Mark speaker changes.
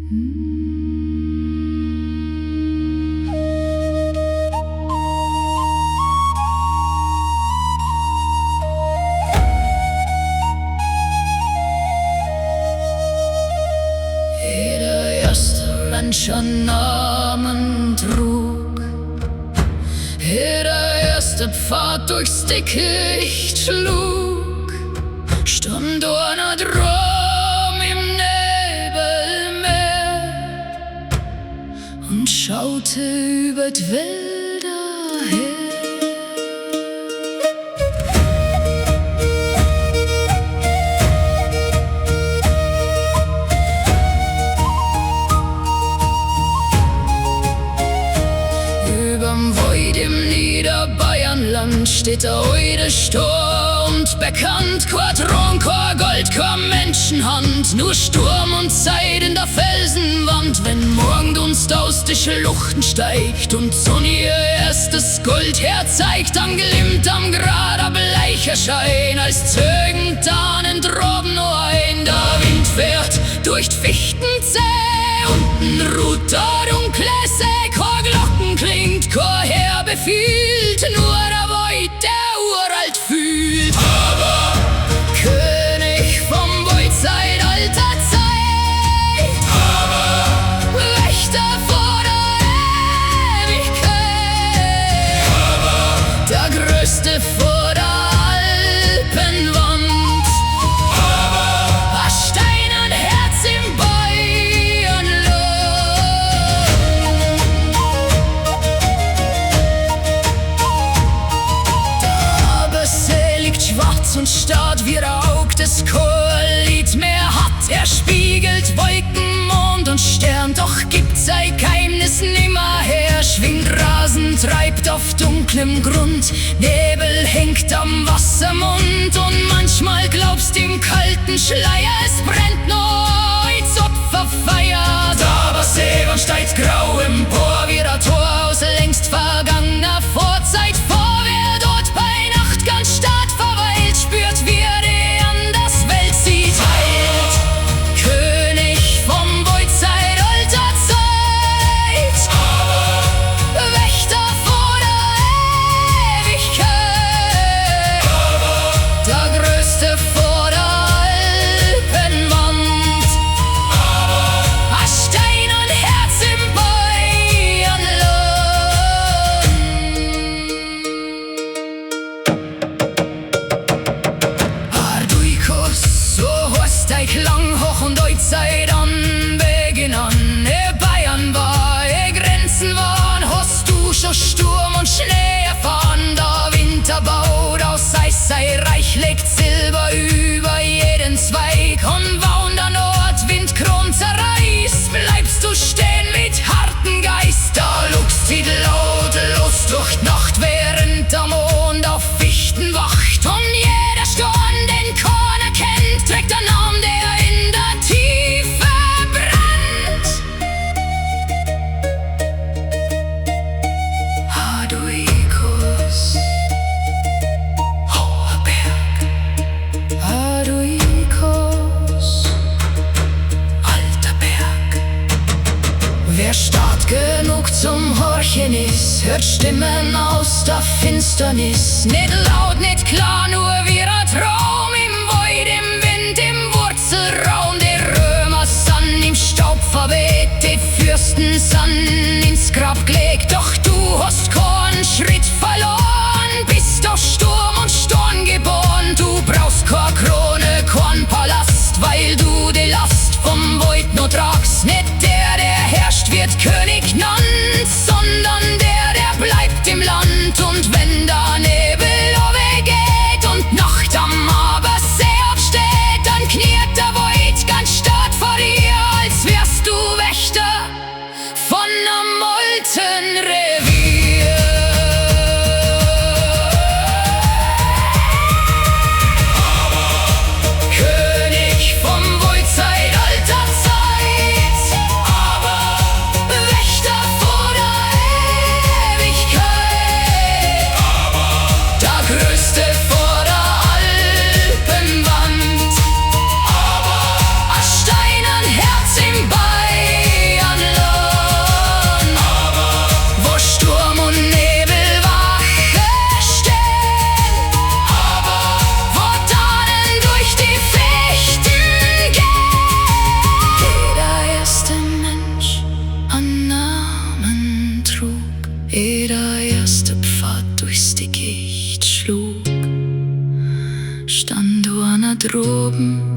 Speaker 1: Jeder erste Rancher Namen trug, jeder erste Pfad durchs Dickicht schlug, stand einer drum im Nebelmeer und schaute über die Wälder her. Überm Void im Niederbayernland steht der Oide Stor und bekannt, kein Thron, kein Gold, kein Menschenhand, nur Sturm und Zeit in der Felsenwand. Wenn Morgendunst aus die Schluchten steigt und Sonne ihr erstes Gold herzeigt, dann glimmt am Grat ein bleicher Schein, als zögen Ahnen droben nur ein. Der Wind fährt durch die Fichtenzäh, unten ruht der dunkle See, kein Glocken klingt, kein Herr befiehlt, nur der Void, der uralt fühlt. Aber König vom Void seit alter Zeit, aber Wächter vor der Ewigkeit, aber der Größte vor der Alpenwand, aber ein steinern Herz im Bayernland. Da beseligt schwarz und starrt wie der Aug des Koalit mehr hat. Er spiegelt Wolken, Mond und Stern, doch gibt sein Geheimnis nimmer her. Schwingt rasend, treibt auf dunklem Grund, Nebel hängt am Wassermund. Und manchmal glaubst im kalten Schleier, es brennt noch als Opferfeier. Aber Severn steigt grau empor, wie der Tor aus längst vergangener Vorzeit. Vor wer dort bei Nacht ganz stark verweilt, spürt, wie er die anders Welt sieht. Heilt, König vom Void seit alter Zeit, aber Wächter vor der Ewigkeit, aber der Größte vor der Alpenwand, aber ein steinern Herz im Bayernland. Arduikos, so heißt dein Klang, hoch und heut seid an Beginn an. Bayern war, Grenzen waren, hast du schon Sturm und Schnee erfahren. Der Winter baut aus Eis, sei Reich legt Silber über jeden Zweig. Und waun der Nordwindkron zerreißt, bleibst du stehen mit harten Geist. Der Luchs zieht lautlos durch die Nacht, während der Mond auf Fichten wacht. Und jeder Storn, den keiner kennt, trägt einen Namen, der in der Tiefe brennt. Arduikos, hoher Berg. Arduikos, alter Berg. Wer stark genug zum Horchen ist, hört Stimmen aus der Finsternis. Nicht laut, nicht klar, nur wie ein Traum im Void, im Wind, im Wurzelraum. Die Römer sind im Staub verweht, die Fürsten sind ins Grab gelegt. Doch du hast keinen Schritt verloren, bist aus Sturm und Storn geboren. Du brauchst keine Krone, keinen Palast, weil du die Last vom Void nur tragst. Nicht der, der herrscht, wird König nannt, sondern der, der bleibt im Land. Und wenn der Nebel geht und Nacht am Abersee absteht, dann kniet der Void ganz stark vor dir, als wärst du Wächter von einem alten Revier. droben